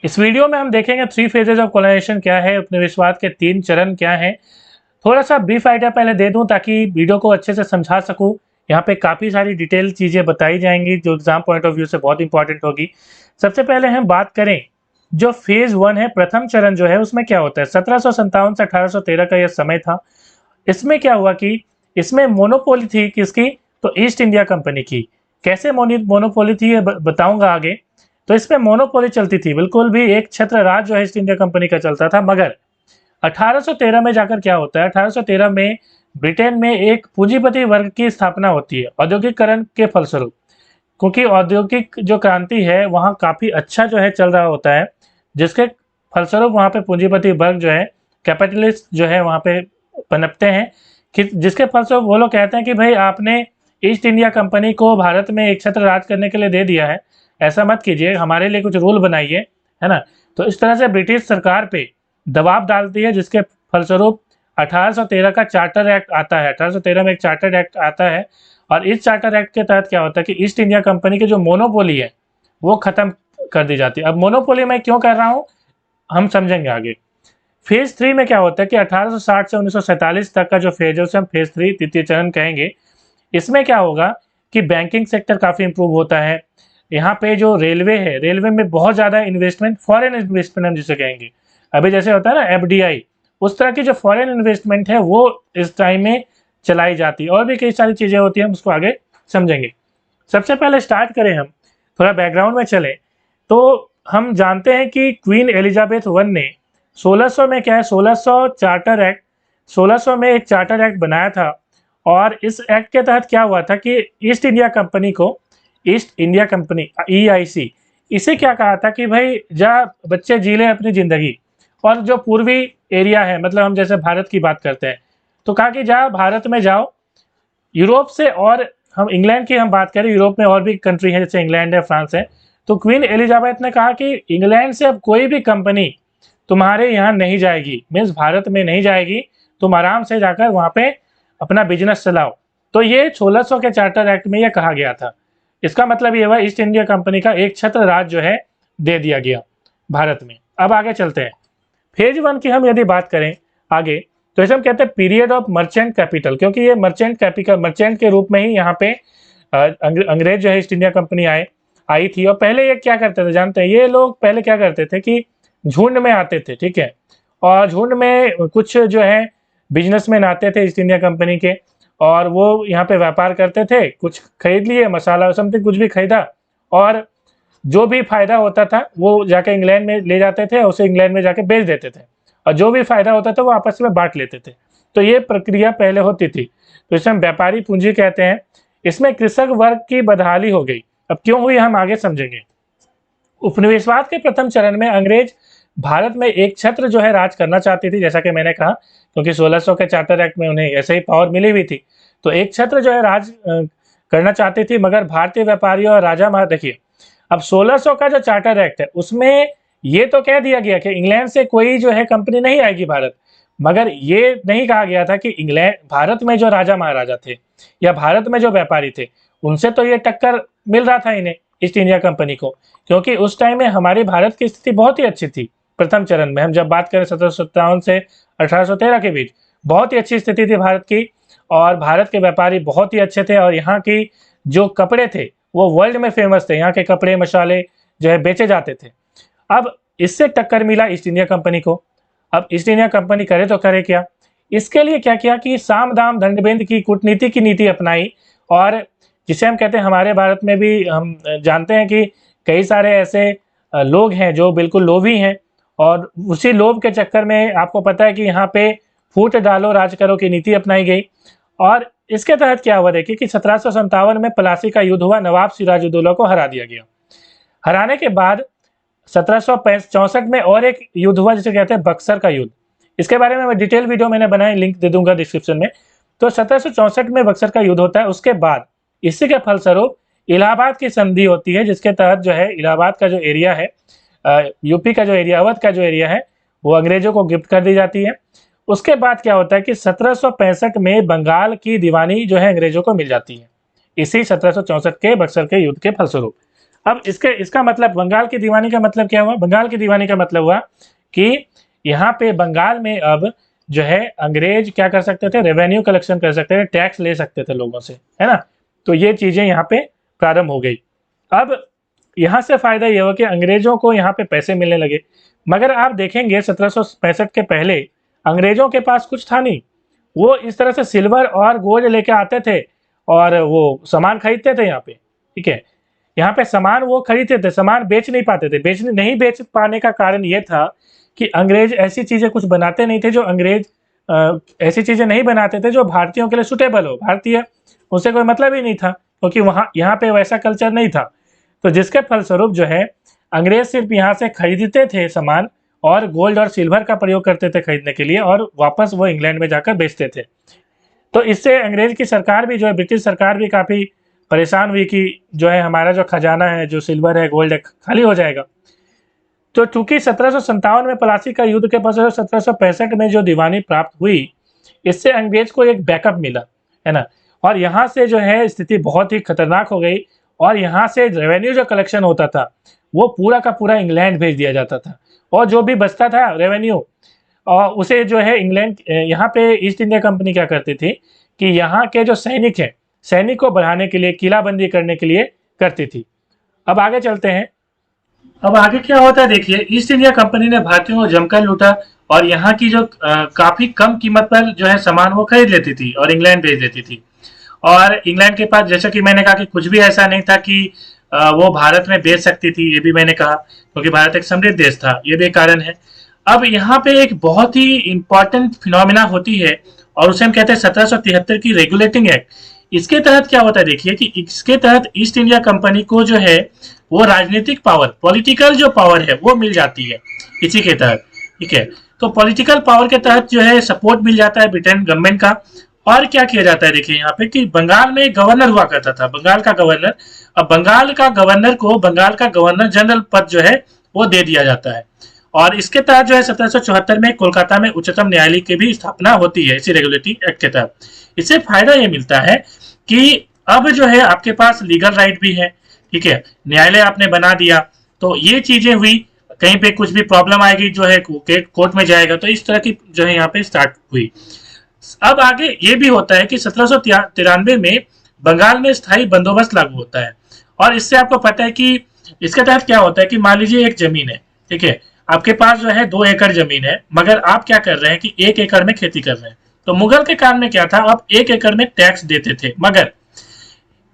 इस वीडियो में हम देखेंगे 3 फेजेज ऑफ कॉलोनाइजेशन क्या है, उपनिवेशवाद के 3 चरण क्या हैं। थोड़ा सा ब्रीफ आइडिया पहले दे दूं ताकि वीडियो को अच्छे से समझा सकूं। यहाँ पे काफ़ी सारी डिटेल चीज़ें बताई जाएंगी जो एग्जाम पॉइंट ऑफ व्यू से बहुत इंपॉर्टेंट होगी। सबसे पहले हम बात करें जो फेज 1 है, प्रथम चरण जो है उसमें क्या होता है। 1757 से 1813 का यह समय था। इसमें क्या हुआ कि इसमें मोनोपोली थी किसकी, तो ईस्ट इंडिया कंपनी की। कैसे मोनोपोली थी ये बताऊंगा आगे। तो इसमें मोनोपोली चलती थी, बिल्कुल भी एक छत्र राज जो है ईस्ट इंडिया कंपनी का चलता था। मगर 1813 में जाकर क्या होता है, 1813 में ब्रिटेन में एक पूंजीपति वर्ग की स्थापना होती है औद्योगिकरण के फलस्वरूप। क्योंकि औद्योगिक जो क्रांति है वहाँ काफ़ी अच्छा जो है चल रहा होता है, जिसके फलस्वरूप वहाँ पे पूंजीपति वर्ग जो है, कैपिटलिस्ट जो है वहाँ पे पनपते हैं। कि जिसके फलस्वरूप वो लोग कहते हैं कि भाई आपने ईस्ट इंडिया कंपनी को भारत में एक छत्र राज करने के लिए दे दिया है, ऐसा मत कीजिए, हमारे लिए कुछ रूल बनाइए, है ना। तो इस तरह से ब्रिटिश सरकार पे दबाव डालती है, जिसके फलस्वरूप 1813 का चार्टर एक्ट आता है। 1813 में एक चार्टर एक्ट आता है और इस चार्टर एक्ट के तहत क्या होता है कि ईस्ट इंडिया कंपनी की जो मोनोपोली है वो खत्म कर दी जाती है। अब मोनोपोली मैं क्यों कर रहा हूँ हम समझेंगे आगे। फेज 3 में क्या होता है कि 1860 से 1947 तक का जो फेज है उसे हम फेज 3 तृतीय चरण कहेंगे। इसमें क्या होगा कि बैंकिंग सेक्टर काफ़ी इंप्रूव होता है। यहाँ पे जो रेलवे है, रेलवे में बहुत ज़्यादा इन्वेस्टमेंट, फॉरेन इन्वेस्टमेंट हम जिसे कहेंगे, अभी जैसे होता है ना एफडीआई, उस तरह की जो फॉरेन इन्वेस्टमेंट है वो इस टाइम में चलाई जाती है। और भी कई सारी चीज़ें होती हैं, हम उसको आगे समझेंगे। सबसे पहले स्टार्ट करें, हम थोड़ा बैकग्राउंड में चले तो हम जानते हैं कि क्वीन एलिजाबेथ वन ने 1600 में क्या है, 1600 चार्टर एक्ट, 1600 में एक चार्टर एक्ट बनाया था। और इस एक्ट के तहत क्या हुआ था कि ईस्ट इंडिया कंपनी को, ईस्ट इंडिया कंपनी ईआईसी, इसे क्या कहा था कि भाई जा बच्चे जी ले अपनी ज़िंदगी। और जो पूर्वी एरिया है, मतलब हम जैसे भारत की बात करते हैं, तो कहा कि जा भारत में जाओ, यूरोप से, और हम इंग्लैंड की हम बात करें, यूरोप में और भी कंट्री है जैसे इंग्लैंड है, फ्रांस है। तो क्वीन एलिजाबेथ ने कहा कि इंग्लैंड से अब कोई भी कंपनी तुम्हारे यहाँ नहीं जाएगी, मीन्स भारत में नहीं जाएगी, तुम आराम से जाकर वहाँ पे अपना बिजनेस चलाओ। तो ये 1600 के चार्टर एक्ट में यह कहा गया था। इसका मतलब ये हुआ ईस्ट इंडिया कंपनी का एक छत्र राज जो है दे दिया गया भारत में। अब आगे चलते हैं। फेज 1 की हम यदि बात करें आगे, तो इसे हम कहते हैं पीरियड ऑफ मर्चेंट कैपिटल, क्योंकि ये मर्चेंट कैपिटल, मर्चेंट के रूप में ही यहाँ पे अंग्रेज जो है ईस्ट इंडिया कंपनी आई थी। और पहले ये क्या करते थे जानते हैं, ये लोग पहले क्या करते थे कि झुंड में आते थे, ठीक है, और झुंड में कुछ जो है बिजनेसमैन आते थे ईस्ट इंडिया कंपनी के, और वो यहाँ पे व्यापार करते थे, कुछ खरीद लिए, मसाला समथिंग कुछ भी खरीदा, और जो भी फायदा होता था वो जाके इंग्लैंड में ले जाते थे, उसे इंग्लैंड में जाके बेच देते थे, और जो भी फायदा होता था वो आपस में बांट लेते थे। तो ये प्रक्रिया पहले होती थी, तो इसे हम व्यापारी पूंजी कहते हैं। इसमें कृषक वर्ग की बदहाली हो गई। अब क्यों हुई हम आगे समझेंगे। उपनिवेशवाद के प्रथम चरण में अंग्रेज भारत में एक छत्र जो है राज करना चाहती थी, जैसा कि मैंने कहा, क्योंकि 1600 के चार्टर एक्ट में उन्हें ऐसे ही पावर मिली हुई थी। तो एक छत्र जो है राज करना चाहती थी, मगर भारतीय व्यापारियों और राजा महा, देखिए अब 1600 का जो चार्टर एक्ट है उसमें ये तो कह दिया गया कि इंग्लैंड से कोई जो है कंपनी नहीं आएगी भारत, मगर ये नहीं कहा गया था कि इंग्लैंड, भारत में जो राजा महाराजा थे या भारत में जो व्यापारी थे उनसे तो ये टक्कर मिल रहा था इन्हें, ईस्ट इंडिया कंपनी को, क्योंकि उस टाइम में हमारे भारत की स्थिति बहुत ही अच्छी थी। प्रथम चरण में हम जब बात करें 1757 से 1813 के बीच बहुत ही अच्छी स्थिति थी भारत की, और भारत के व्यापारी बहुत ही अच्छे थे, और यहाँ की जो कपड़े थे वो वर्ल्ड में फेमस थे, यहाँ के कपड़े मसाले जो है बेचे जाते थे। अब इससे टक्कर मिला ईस्ट इंडिया कंपनी को। अब ईस्ट इंडिया कंपनी करे तो करे क्या, इसके लिए क्या किया कि साम दाम दंडभेद की कूटनीति की नीति अपनाई। और जिसे हम कहते हैं, हमारे भारत में भी हम जानते हैं कि कई सारे ऐसे लोग हैं जो बिल्कुल लोभी हैं, और उसी लोभ के चक्कर में आपको पता है कि यहाँ पे फूट डालो राज करो की नीति अपनाई गई। और इसके तहत क्या हुआ, देखिए कि 1757 में प्लासी का युद्ध हुआ, नवाब सिराजुद्दौला को हरा दिया गया। हराने के बाद 1764 में और एक युद्ध हुआ जिसे कहते हैं बक्सर का युद्ध। इसके बारे में डिटेल वीडियो मैंने बनाई, लिंक दे दूंगा डिस्क्रिप्शन में। तो 1764 में बक्सर का युद्ध होता है। उसके बाद इसी के फलस्वरूप इलाहाबाद की संधि होती है, जिसके तहत जो है इलाहाबाद का जो एरिया है, यूपी का जो एरिया, अवध का जो एरिया है, वो अंग्रेजों को गिफ्ट कर दी जाती है। उसके बाद क्या होता है कि 1765 में बंगाल की दीवानी जो है अंग्रेजों को मिल जाती है, इसी 1764 के बक्सर के युद्ध के फलस्वरूप। अब इसका मतलब बंगाल की दीवानी का मतलब क्या हुआ? बंगाल की दीवानी का मतलब हुआ कि यहाँ पे बंगाल में अब जो है अंग्रेज क्या कर सकते थे, रेवेन्यू कलेक्शन कर सकते थे, टैक्स ले सकते थे लोगों से, है ना। तो ये चीजें यहाँ पे प्रारंभ हो गई। अब यहाँ से फायदा ये हुआ कि अंग्रेजों को यहाँ पे पैसे मिलने लगे। मगर आप देखेंगे 1765 के पहले अंग्रेजों के पास कुछ था नहीं। वो इस तरह से सिल्वर और गोल्ड लेके आते थे और वो सामान खरीदते थे यहाँ पे, ठीक है। यहाँ पे सामान वो खरीदते थे, सामान बेच नहीं पाते थे। नहीं बेच पाने का कारण ये था कि अंग्रेज ऐसी चीजें कुछ बनाते नहीं थे, जो अंग्रेज ऐसी चीजें नहीं बनाते थे जो भारतीयों के लिए सुटेबल हो। भारतीय उससे कोई मतलब ही नहीं था, क्योंकि वहाँ यहाँ पे वैसा कल्चर नहीं था। तो जिसके फलस्वरूप जो है अंग्रेज सिर्फ यहाँ से खरीदते थे सामान, और गोल्ड और सिल्वर का प्रयोग करते थे खरीदने के लिए, और वापस वो इंग्लैंड में जाकर बेचते थे। तो इससे अंग्रेज की सरकार भी जो है, ब्रिटिश सरकार भी काफ़ी परेशान हुई कि जो है हमारा जो खजाना है, जो सिल्वर है, गोल्ड है, खाली हो जाएगा। तो चूंकि 1757 में प्लासी का युद्ध के पश्चात 1765 में जो दीवानी प्राप्त हुई, इससे अंग्रेज को एक बैकअप मिला, है ना। और यहाँ से जो है स्थिति बहुत ही खतरनाक हो गई, और यहाँ से रेवेन्यू जो कलेक्शन होता था वो पूरा का पूरा इंग्लैंड भेज दिया जाता था, और जो भी बचता था रेवेन्यू और उसे जो है इंग्लैंड, यहाँ पे ईस्ट इंडिया कंपनी क्या करती थी कि यहाँ के जो सैनिक हैं, सैनिक को बढ़ाने के लिए, किलाबंदी करने के लिए करती थी। अब आगे चलते हैं। अब आगे क्या होता है देखिए, ईस्ट इंडिया कंपनी ने भारतीयों को जमकर लूटा, और यहाँ की जो काफी कम कीमत पर जो है सामान वो खरीद लेती थी और इंग्लैंड भेज देती थी। और इंग्लैंड के पास, जैसा कि मैंने कहा, कि कुछ भी ऐसा नहीं था कि वो भारत में बेच सकती थी, ये भी मैंने कहा, क्योंकि भारत एक समृद्ध देश था, ये भी कारण है। अब यहाँ पे एक बहुत ही इंपॉर्टेंट फिनोमिना होती है, और उसे हम कहते हैं 1773 की रेगुलेटिंग एक्ट। इसके तहत क्या होता है देखिए, कि इसके तहत ईस्ट इंडिया कंपनी को जो है वो राजनीतिक पावर, पॉलिटिकल जो पावर है वो मिल जाती है इसी के तहत, ठीक है। तो पॉलिटिकल पावर के तहत जो है सपोर्ट मिल जाता है ब्रिटेन गवर्नमेंट का। और क्या किया जाता है देखिए यहाँ पे, कि बंगाल में गवर्नर हुआ करता था, बंगाल का गवर्नर। अब बंगाल का गवर्नर को बंगाल का गवर्नर जनरल पद जो है वो दे दिया जाता है। और इसके तहत जो है 1774 में कोलकाता में उच्चतम न्यायालय की भी स्थापना होती है इसी रेगुलेटिंग एक्ट के तहत। इससे फायदा ये मिलता है कि अब जो है आपके पास लीगल राइट भी है, ठीक है। न्यायालय आपने बना दिया, तो ये चीजें हुई। कहीं पे कुछ भी प्रॉब्लम आएगी जो है कोर्ट में जाएगा, तो इस तरह की जो है यहाँ पे स्टार्ट हुई। अब आगे ये भी होता है कि 1793 में बंगाल में स्थायी बंदोबस्त लागू होता है। और इससे आपको पता है कि इसके तहत क्या होता है कि मान लीजिए एक जमीन है, ठीक है, आपके पास जो है 2 एकड़ जमीन है, मगर आप क्या कर रहे हैं कि 1 एकड़ में खेती कर रहे हैं। तो मुगल के काल में क्या था, आप 1 एकड़ में टैक्स देते थे। मगर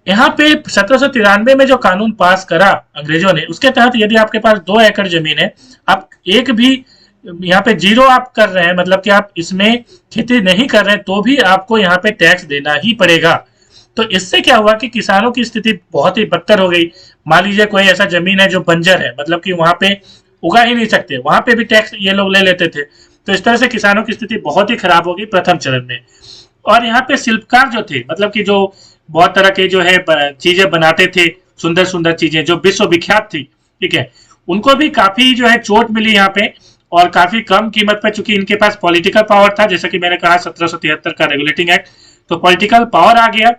यहाँ पे 1793 में जो कानून पास करा अंग्रेजों ने, उसके तहत यदि आपके पास 2 एकड़ जमीन है, आप एक भी यहाँ पे जीरो आप कर रहे हैं, मतलब कि आप इसमें खेती नहीं कर रहे हैं, तो भी आपको यहाँ पे टैक्स देना ही पड़ेगा। तो इससे क्या हुआ कि किसानों की स्थिति बहुत ही बदतर हो गई। मान लीजिए कोई ऐसा जमीन है जो बंजर है, मतलब कि वहां पे उगा ही नहीं सकते, वहां पे भी टैक्स ये लोग ले लेते थे। तो इस तरह से किसानों की स्थिति बहुत ही खराब हो गई प्रथम चरण में। और यहाँ पे शिल्पकार जो थे, मतलब कि जो बहुत तरह के जो है चीजें बनाते थे, सुंदर सुंदर चीजें जो विश्व विख्यात थी, ठीक है, उनको भी काफी जो है चोट मिली यहाँ पे, और काफी कम कीमत पर। चूंकि इनके पास पॉलिटिकल पावर था, जैसा कि मैंने कहा 1773 का रेगुलेटिंग एक्ट, तो पॉलिटिकल पावर आ गया।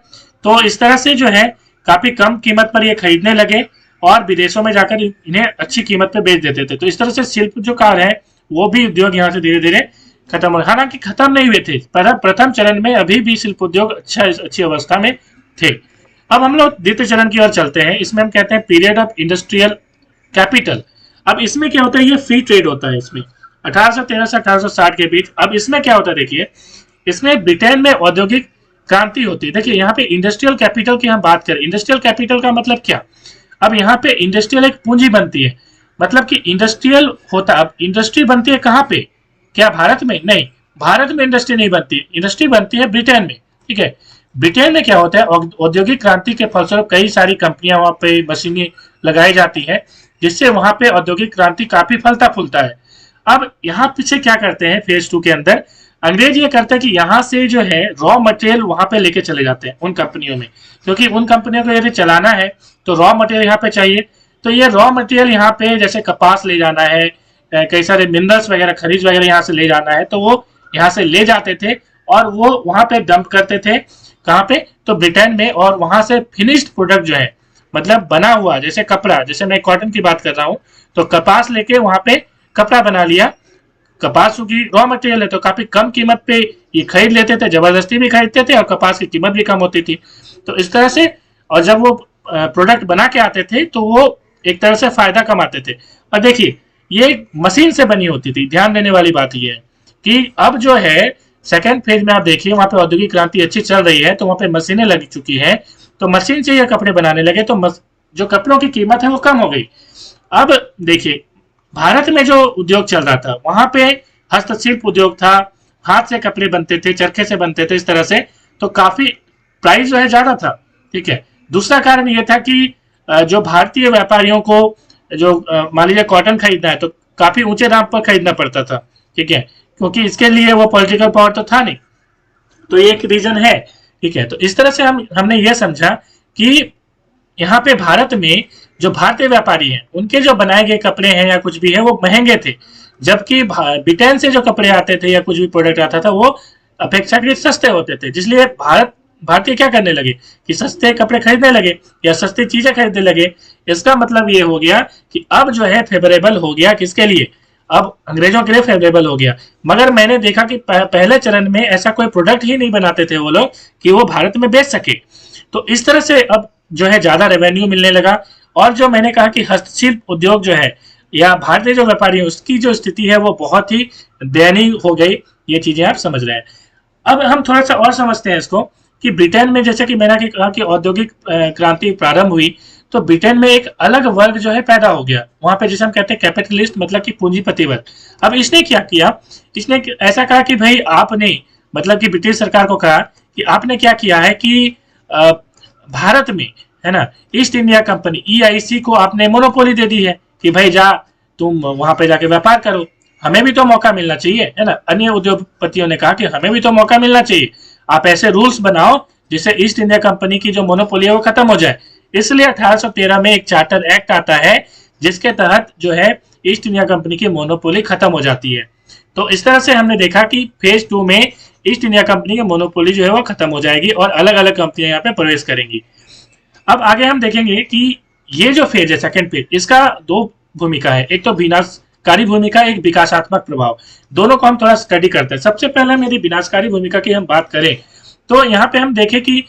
तो इस तरह से जो है काफी कम कीमत पर ये खरीदने लगे, और विदेशों में जाकर इन्हें अच्छी कीमत पर बेच देते थे। तो इस तरह से शिल्प जो कार्य है वो भी उद्योग यहाँ से धीरे धीरे खत्म हो, हालांकि खत्म नहीं हुए थे, प्रथम चरण में अभी भी शिल्प उद्योग अच्छी अवस्था में थे। अब हम लोग द्वितीय चरण की ओर चलते हैं। इसमें हम कहते हैं पीरियड ऑफ इंडस्ट्रियल कैपिटल। अब इसमें क्या होता है, ये फ्री ट्रेड होता है इसमें 1813 से 1860 के बीच। अब इसमें क्या होता है देखिए, इसमें ब्रिटेन में औद्योगिक क्रांति होती है। देखिए यहाँ पे इंडस्ट्रियल कैपिटल की हम बात करें, इंडस्ट्रियल कैपिटल का मतलब क्या, अब यहाँ पे इंडस्ट्रियल एक पूंजी बनती है, मतलब कि इंडस्ट्रियल होता, अब इंडस्ट्री बनती है कहाँ पे, क्या भारत में? नहीं, भारत में इंडस्ट्री नहीं बनती, इंडस्ट्री बनती है ब्रिटेन में, ठीक है। ब्रिटेन में क्या होता है, औद्योगिक क्रांति के फलस्वरूप कई सारी कंपनियां वहां पे मशीनें लगाई जाती है, जिससे वहां पे औद्योगिक क्रांति काफी फलता फूलता है। अब यहाँ पीछे क्या करते हैं, फेज 2 के अंदर अंग्रेज ये करते हैं कि यहाँ से जो है रॉ मटेरियल वहां पे लेके चले जाते हैं उन कंपनियों में, क्योंकि उन कंपनियों को यदि चलाना है तो रॉ मटेरियल यहाँ पे चाहिए। तो ये रॉ मटेरियल यहाँ पे जैसे कपास ले जाना है, कई सारे मिनरल्स वगैरह, खनिज वगैरह यहाँ से ले जाना है, तो वो यहाँ से ले जाते थे और वो वहां पे डंप करते थे। कहाँ पे? तो ब्रिटेन में। और वहां से फिनिश्ड प्रोडक्ट जो है मतलब बना हुआ, जैसे कपड़ा, जैसे मैं कॉटन की बात कर रहा हूँ, तो कपास लेके वहां पे कपड़ा बना लिया। कपास की रॉ मटेरियल है तो काफी कम कीमत पे ये खरीद लेते थे, जबरदस्ती भी खरीदते थे और कपास की कीमत भी कम होती थी। तो इस तरह से, और जब वो प्रोडक्ट बना के आते थे तो वो एक तरह से फायदा कमाते थे। और देखिए, ये मशीन से बनी होती थी। ध्यान देने वाली बात ये है कि अब जो है सेकेंड फेज में आप देखिए, वहां पे औद्योगिक क्रांति अच्छी चल रही है, तो वहां पे मशीनें लग चुकी हैं, तो मशीन से ये कपड़े बनाने लगे, तो जो कपड़ों की कीमत है वो कम हो गई। अब देखिए, भारत में जो उद्योग चल रहा था वहां पे हस्तशिल्प उद्योग था, हाथ से कपड़े बनते थे, चरखे से बनते थे, इस तरह से, तो काफी प्राइस जो है ज्यादा था। ठीक है। दूसरा कारण ये था कि जो भारतीय व्यापारियों को जो मान लीजिए कॉटन खरीदना है तो काफी ऊंचे दाम पर खरीदना पड़ता था। ठीक है, क्योंकि इसके लिए वो पॉलिटिकल पावर तो था नहीं। तो ये एक रीजन है। ठीक है, तो इस तरह से हमने ये समझा कि यहाँ पे भारत में जो भारतीय व्यापारी हैं उनके जो बनाए गए कपड़े हैं या कुछ भी है वो महंगे थे, जबकि ब्रिटेन से जो कपड़े आते थे या कुछ भी प्रोडक्ट आता था वो अपेक्षाकृत सस्ते होते थे। जिसलिए भारतीय क्या करने लगे कि सस्ते कपड़े खरीदने लगे या सस्ती चीजें खरीदने लगे। इसका मतलब ये हो गया कि अब जो है फेवरेबल हो गया किसके लिए, अब अंग्रेजों के लिए फेवरेबल हो गया। मगर मैंने देखा कि पहले चरण में ऐसा कोई प्रोडक्ट ही नहीं बनाते थे वो लोग कि वो भारत में बेच सके। तो इस तरह से अब जो है ज्यादा रेवेन्यू मिलने लगा। और जो मैंने कहा कि हस्तशिल्प उद्योग जो है या भारतीय जो व्यापारी है उसकी जो स्थिति है वो बहुत ही दयनीय हो गई। ये चीजें आप समझ रहे हैं। अब हम थोड़ा सा और समझते हैं इसको कि ब्रिटेन में, जैसे कि मैंने कहा कि औद्योगिक क्रांति प्रारंभ हुई, तो ब्रिटेन में एक अलग वर्ग जो है पैदा हो गया वहां पे, जिसे हम कहते हैं कैपिटलिस्ट, मतलब कि पूंजीपति वर्ग। अब इसने क्या किया, इसने ऐसा कहा कि भाई आपने, मतलब कि ब्रिटिश सरकार को कहा कि आपने क्या किया है कि भारत में, है ना, ईस्ट इंडिया कंपनी EIC को आपने मोनोपोली दे दी है कि भाई जा तुम वहां पे जाके व्यापार करो, हमें भी तो मौका मिलना चाहिए, है ना। अन्य उद्योगपतियों ने कहा कि हमें भी तो मौका मिलना चाहिए, आप ऐसे रूल्स बनाओ जिससे ईस्ट इंडिया कंपनी की जो मोनोपोली है वो खत्म हो जाए। इसलिए 1813 में एक चार्टर एक्ट आता है जिसके तहत जो है ईस्ट इंडिया कंपनी की मोनोपोली खत्म हो जाती है। तो इस तरह से हमने देखा कि फेज 2 में ईस्ट इंडिया कंपनी की मोनोपोली जो है वो खत्म हो जाएगी और अलग अलग कंपनियां यहाँ पे प्रवेश करेंगी। अब आगे हम देखेंगे कि ये जो फेज है सेकंड फेज, इसका दो भूमिका है, एक तो विनाशकारी भूमिका, एक विकासात्मक प्रभाव। दोनों को हम थोड़ा स्टडी करते हैं। सबसे पहले मेरी विनाशकारी भूमिका की हम बात करें तो यहाँ पे हम देखें कि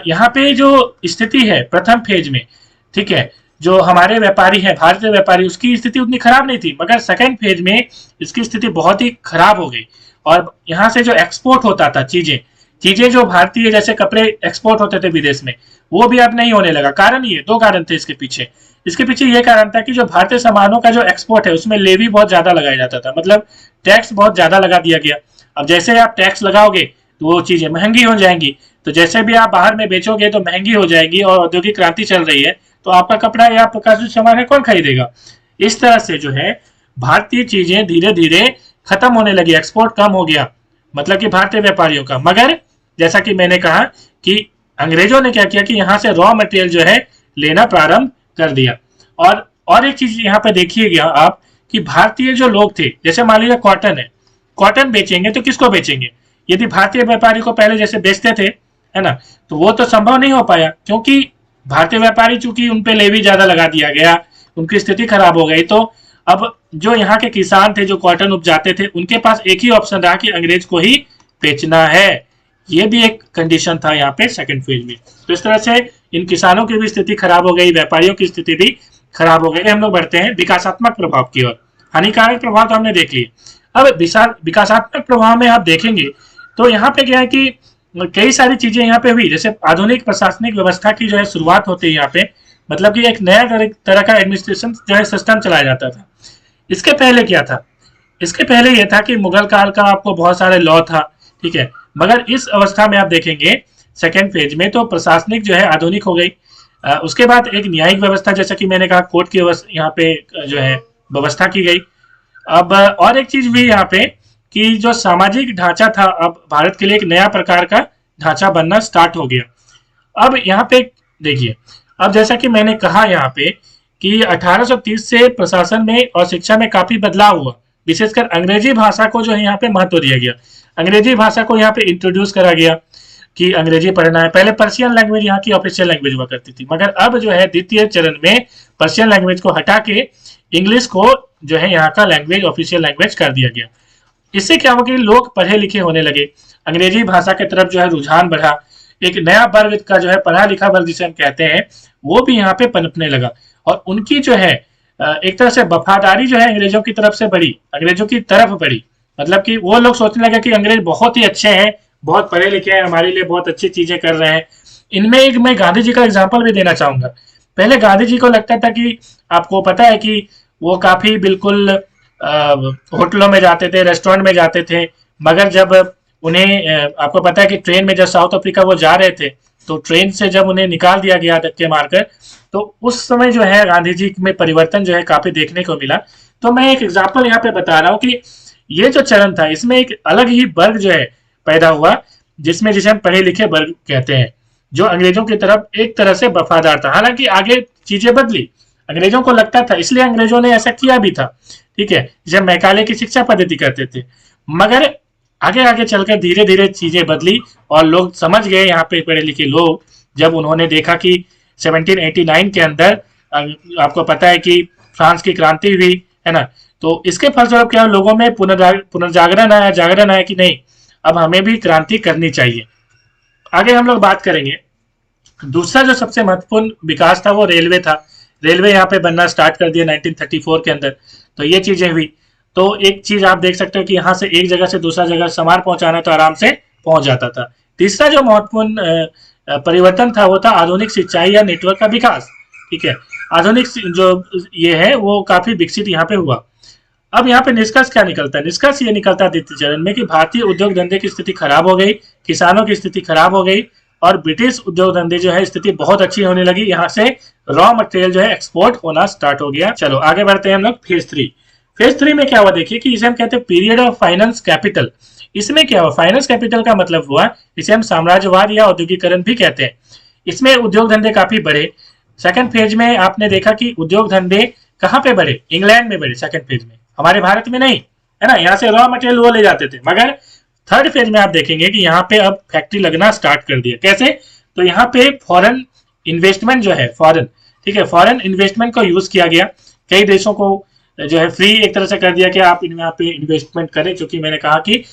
यहाँ पे जो स्थिति है प्रथम फेज में, ठीक है, जो हमारे व्यापारी हैं, भारतीय व्यापारी, उसकी स्थिति उतनी खराब नहीं थी, मगर सेकंड फेज में इसकी स्थिति बहुत ही खराब हो गई। और यहाँ से जो एक्सपोर्ट होता था चीजें जो भारतीय जैसे कपड़े एक्सपोर्ट होते थे विदेश में, वो भी अब नहीं होने लगा। कारण ये दो कारण थे इसके पीछे ये कारण था कि जो भारतीय सामानों का जो एक्सपोर्ट है उसमें लेवी बहुत ज्यादा लगाया जाता था, मतलब टैक्स बहुत ज्यादा लगा दिया गया। अब जैसे आप टैक्स लगाओगे तो वो चीजें महंगी हो जाएंगी, तो जैसे भी आप बाहर में बेचोगे तो महंगी हो जाएगी, और औद्योगिक क्रांति चल रही है तो आपका कपड़ा या आपका जो सामान है कौन खरीदेगा। इस तरह से जो है भारतीय चीजें धीरे धीरे खत्म होने लगी, एक्सपोर्ट कम हो गया, मतलब कि भारतीय व्यापारियों का। मगर जैसा कि मैंने कहा कि अंग्रेजों ने क्या किया कि यहाँ से रॉ मटेरियल जो है लेना प्रारंभ कर दिया। और एक चीज यहाँ पे देखिएगा आप कि भारतीय जो लोग थे, जैसे मान लीजिए कॉटन है, कॉटन बेचेंगे तो किसको बेचेंगे, यदि भारतीय व्यापारी को पहले जैसे बेचते थे, है ना, तो वो तो संभव नहीं हो पाया, क्योंकि भारतीय व्यापारी चूंकि उन पे लेवी ज्यादा लगा दिया गया, उनकी स्थिति खराब हो गई। तो अब जो यहाँ के किसान थे जो कॉटन उपजाते थे, उनके पास एक ही ऑप्शन रहा कि अंग्रेज को ही बेचना है। ये भी एक कंडीशन था यहाँ पे सेकंड फेज में। तो इस तरह से इन किसानों की भी स्थिति खराब हो गई, व्यापारियों की स्थिति भी खराब हो गई। हम लोग बढ़ते हैं विकासात्मक प्रभाव की ओर। हानिकारक प्रभाव तो हमने देख लिए। अब विकासात्मक प्रभाव में आप देखेंगे तो यहाँ पे क्या है कि कई सारी चीजें यहाँ पे हुई, जैसे आधुनिक प्रशासनिक व्यवस्था की जो है शुरुआत होती है यहाँ पे, मतलब कि एक नया तरह का एडमिनिस्ट्रेशन जो है सिस्टम चलाया जाता था। इसके पहले क्या था, इसके पहले यह था कि मुगल काल का आपको बहुत सारे लॉ था, ठीक है, मगर इस अवस्था में आप देखेंगे सेकेंड फेज में तो प्रशासनिक जो है आधुनिक हो गई। उसके बाद एक न्यायिक व्यवस्था, जैसा कि मैंने कहा, कोर्ट की यहाँ पे जो है व्यवस्था की गई। अब और एक चीज भी यहाँ पे कि जो सामाजिक ढांचा था, अब भारत के लिए एक नया प्रकार का ढांचा बनना स्टार्ट हो गया। अब यहाँ पे देखिए, अब जैसा कि मैंने कहा यहाँ पे कि 1830 से प्रशासन में और शिक्षा में काफी बदलाव हुआ, विशेषकर अंग्रेजी भाषा को जो है यहाँ पे महत्व दिया गया, अंग्रेजी भाषा को यहाँ पे इंट्रोड्यूस करा गया। कि अंग्रेजी पढ़ना है। पहले पर्शियन लैंग्वेज यहाँ की ऑफिशियल लैंग्वेज हुआ करती थी, मगर अब जो है द्वितीय चरण में पर्शियन लैंग्वेज को हटा के इंग्लिश को जो है यहाँ का लैंग्वेज ऑफिशियल लैंग्वेज कर दिया गया। इससे क्या हुआ कि लोग पढ़े लिखे होने लगे, अंग्रेजी भाषा की तरफ जो है रुझान बढ़ा, एक नया वर्ग का जो है पढ़ा लिखा वर्ग जिसे हम कहते हैं वो भी यहाँ पे पनपने लगा, और उनकी जो है एक तरह से वफादारी जो है अंग्रेजों की तरफ से बढ़ी, अंग्रेजों की तरफ बढ़ी। मतलब कि वो लोग सोचने लगे कि अंग्रेज बहुत ही अच्छे हैं, बहुत पढ़े लिखे हैं, हमारे लिए बहुत अच्छी चीजें कर रहे हैं। इनमें एक मैं गांधी जी का एग्जाम्पल भी देना चाहूंगा। पहले गांधी जी को लगता था कि आपको पता है कि वो काफी बिल्कुल होटलों में जाते थे, रेस्टोरेंट में जाते थे, मगर जब उन्हें आपको पता है कि ट्रेन में जब साउथ अफ्रीका वो जा रहे थे तो ट्रेन से जब उन्हें निकाल दिया गया धक्के मारकर, तो उस समय जो है गांधी जी में परिवर्तन जो है काफी देखने को मिला। तो मैं एक एग्जाम्पल यहाँ पे बता रहा हूँ कि ये जो चरण था इसमें एक अलग ही वर्ग जो है पैदा हुआ, जिसमें जिसे हम पढ़े लिखे वर्ग कहते हैं, जो अंग्रेजों की तरफ एक तरह से वफादार था। हालांकि आगे चीजें बदली, अंग्रेजों को लगता था, इसलिए अंग्रेजों ने ऐसा किया भी था, ठीक है, जब मैकाले की शिक्षा पद्धति करते थे। मगर आगे आगे चलकर धीरे धीरे चीजें बदली और लोग समझ गए, यहाँ पे पढ़े लिखे लोग, जब उन्होंने देखा कि 1789 के अंदर आपको पता है कि फ्रांस की क्रांति हुई है ना, तो इसके फलस्वरूप क्या लोगों में पुनर्जागरण आया, जागरण आया कि नहीं अब हमें भी क्रांति करनी चाहिए। आगे हम लोग बात करेंगे। दूसरा जो सबसे महत्वपूर्ण विकास था वो रेलवे था। रेलवे यहाँ पे बनना स्टार्ट कर दिया 1934 के अंदर, तो ये चीजें हुई। तो एक चीज आप देख सकते हो कि यहाँ से एक जगह से दूसरा जगह सामान पहुंचाना तो आराम से पहुंच जाता था। तीसरा जो महत्वपूर्ण परिवर्तन था वो था आधुनिक सिंचाई या नेटवर्क का विकास, ठीक है, आधुनिक जो ये है वो काफी विकसित यहाँ पे हुआ। अब यहाँ पे निष्कर्ष क्या निकलता है? निष्कर्ष ये निकलता है द्वितीय चरण में कि भारतीय उद्योग धंधे की स्थिति खराब हो गई, किसानों की स्थिति खराब हो गई, और ब्रिटिश उद्योग धंधे जो है स्थिति बहुत अच्छी होने लगी। यहाँ से रॉ मटेरियल जो है एक्सपोर्ट होना स्टार्ट हो गया। चलो आगे बढ़ते हैं हम लोग फेज 3। फेज 3 में क्या हुआ देखिए कि इसे हम कहते हैं पीरियड ऑफ फाइनेंस कैपिटल। इसमें क्या हुआ? फाइनेंस कैपिटल का मतलब हुआ इसे हम साम्राज्यवाद या औद्योगिकरण भी कहते हैं। इसमें उद्योग धंधे काफी बढ़े। सेकंड फेज में आपने देखा कि उद्योग धंधे कहाँ पे बढ़े? इंग्लैंड में बढ़े सेकंड फेज में, हमारे भारत में नहीं, है ना, यहाँ से रॉ मटेरियल वो ले जाते थे। मगर थर्ड फेज में आप देखेंगे कि यहाँ पे अब फैक्ट्री लगना स्टार्ट कर दिया। कैसे? तो यहाँ पे फॉरेन इन्वेस्टमेंट जो है, फॉरेन, ठीक है, फॉरेन इन्वेस्टमेंट को यूज किया गया। कई देशों को जो है फ्री एक तरह से कर दिया कि आप यहाँ पे इन्वेस्टमेंट करें, क्योंकि मैंने कहा कि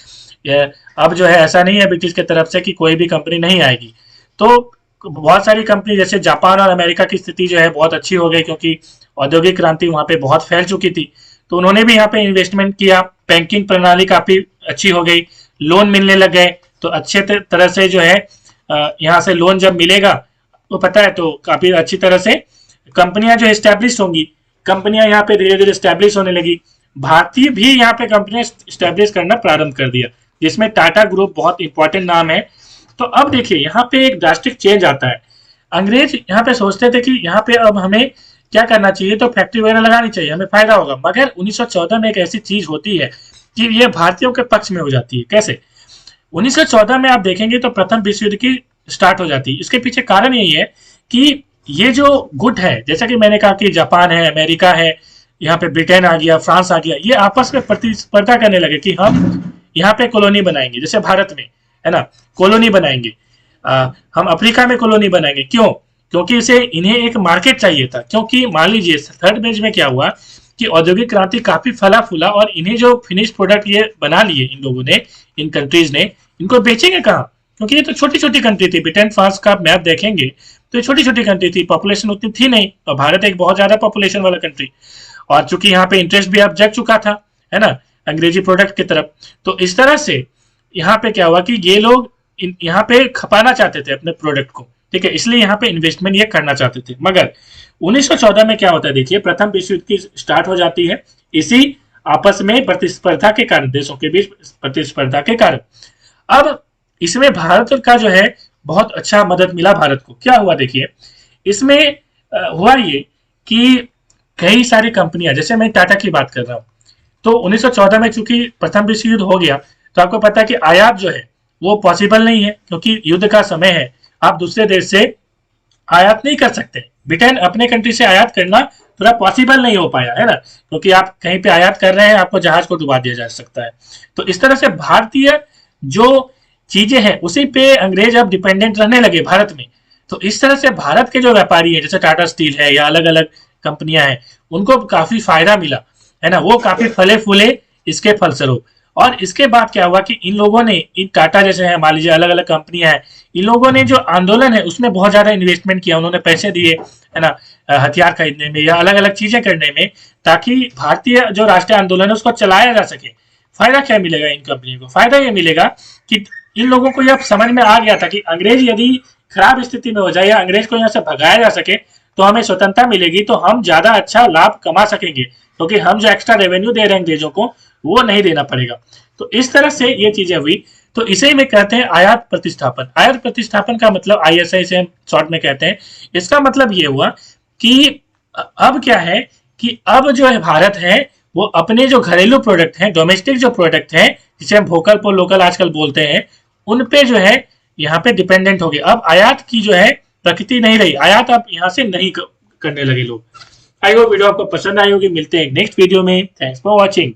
अब जो है ऐसा नहीं है ब्रिटिश की तरफ से कि कोई भी कंपनी नहीं आएगी। तो बहुत सारी कंपनी जैसे जापान और अमेरिका की स्थिति जो है बहुत अच्छी हो गई, क्योंकि औद्योगिक क्रांति वहां पे बहुत फैल चुकी थी, तो उन्होंने भी यहाँ पे इन्वेस्टमेंट किया। बैंकिंग प्रणाली काफी अच्छी हो गई, लोन मिलने लग गए, तो अच्छे तरह से जो है यहाँ से लोन जब मिलेगा वो पता है तो काफी अच्छी तरह से कंपनियां जो एस्टेब्लिश होंगी, कंपनियां यहाँ पे धीरे धीरे एस्टेब्लिश होने लगी। भारतीय भी यहाँ पे कंपनियां एस्टेब्लिश करना प्रारंभ कर दिया, जिसमें टाटा ग्रुप बहुत इंपॉर्टेंट नाम है। तो अब देखिए यहाँ पे एक ड्रास्टिक चेंज आता है। अंग्रेज यहाँ पे सोचते थे कि यहाँ पे अब हमें क्या करना चाहिए, तो फैक्ट्री वगैरह लगानी चाहिए, हमें फायदा होगा। मगर 1914 में एक ऐसी चीज होती है कि ये भारतीयों के पक्ष में हो जाती है। कैसे? 1914 में आप देखेंगे तो प्रथम विश्व युद्ध की स्टार्ट हो जाती है। इसके पीछे कारण यही है कि ये जो गुट है, जैसा कि मैंने कहा कि जापान है, अमेरिका है, यहाँ पे ब्रिटेन आ गया, फ्रांस आ गया, ये आपस में प्रतिस्पर्धा करने लगे कि हम यहाँ पे कॉलोनी बनाएंगे, जैसे भारत में है ना कॉलोनी बनाएंगे, हम अफ्रीका में कॉलोनी बनाएंगे। क्यों? क्योंकि इसे इन्हें एक मार्केट चाहिए था। क्योंकि मान लीजिए थर्ड फेज में क्या हुआ कि औद्योगिक क्रांति काफी फला फूला, और इन्हें जो फिनिश प्रोडक्ट ये बना लिए इन लोगों ने, इन कंट्रीज ने, इनको बेचेंगे कहाँ? क्योंकि ये तो छोटी छोटी कंट्री थी। ब्रिटेन फ्रांस का मैप देखेंगे तो ये छोटी छोटी कंट्री थी, पॉपुलेशन उतनी थी नहीं, और भारत एक बहुत ज्यादा पॉपुलेशन वाला कंट्री, और चूंकि यहाँ पे इंटरेस्ट भी अब जग चुका था, है ना, अंग्रेजी प्रोडक्ट की तरफ। तो इस तरह से यहाँ पे क्या हुआ कि ये लोग यहाँ पे खपाना चाहते थे अपने प्रोडक्ट को, ठीक है, इसलिए यहाँ पे इन्वेस्टमेंट ये करना चाहते थे। मगर 1914 में क्या होता है देखिए, प्रथम विश्व युद्ध की स्टार्ट हो जाती है, इसी आपस में प्रतिस्पर्धा के कारण, देशों के बीच प्रतिस्पर्धा के कारण। अब इसमें भारत का जो है बहुत अच्छा मदद मिला भारत को। क्या हुआ देखिए, इसमें हुआ ये कि कई सारी कंपनियां, जैसे मैं टाटा की बात कर रहा हूँ, तो 1914 में चूंकि प्रथम विश्व युद्ध हो गया, तो आपको पता है कि आयात जो है वो पॉसिबल नहीं है, क्योंकि युद्ध का समय है, आप दूसरे देश से आयात नहीं कर सकते। ब्रिटेन अपने कंट्री से आयात करना थोड़ा पॉसिबल नहीं हो पाया, है ना, क्योंकि आप कहीं पे आयात कर रहे हैं, आपको जहाज को डुबा दिया जा सकता है। तो इस तरह से भारतीय जो चीजें हैं उसी पे अंग्रेज अब डिपेंडेंट रहने लगे भारत में। तो इस तरह से भारत के जो व्यापारी है जैसे टाटा स्टील है या अलग अलग कंपनियां हैं, उनको काफी फायदा मिला, है ना, वो काफी फले फूले इसके फलस्वरूप। और इसके बाद क्या हुआ कि इन लोगों ने, इन टाटा जैसे है, मान लीजिए अलग अलग कंपनियां हैं, इन लोगों ने जो आंदोलन है उसमें बहुत ज्यादा इन्वेस्टमेंट किया, उन्होंने पैसे दिए, है ना, हथियार खरीदने में या अलग अलग चीजें करने में, ताकि भारतीय जो राष्ट्रीय आंदोलन है उसको चलाया जा सके। फायदा क्या मिलेगा इन कंपनियों को? फायदा ये मिलेगा कि इन लोगों को यह समझ में आ गया था कि अंग्रेज यदि खराब स्थिति में हो जाए या अंग्रेज को यहाँ से भगाया जा सके तो हमें स्वतंत्रता मिलेगी, तो हम ज्यादा अच्छा लाभ कमा सकेंगे, क्योंकि हम जो एक्स्ट्रा रेवेन्यू दे रहे हैं अंग्रेजों को वो नहीं देना पड़ेगा। तो इस तरह से ये चीजें हुई। तो इसे में कहते हैं आयात प्रतिस्थापन। आयात प्रतिस्थापन का मतलब आईएसआई से हम शॉर्ट में कहते हैं। इसका मतलब ये हुआ कि अब क्या है कि अब जो है भारत है वो अपने जो घरेलू प्रोडक्ट हैं, डोमेस्टिक जो प्रोडक्ट हैं, जिसे हम वोकल फॉर लोकल आजकल बोलते हैं, उन पे जो है यहाँ पे डिपेंडेंट हो गए। अब आयात की जो है प्रकृति नहीं रही, आयात अब यहाँ से नहीं करने लगे लोग। आई होप वीडियो आपको पसंद आई होगी। मिलते हैं नेक्स्ट वीडियो में। Thanks for watching.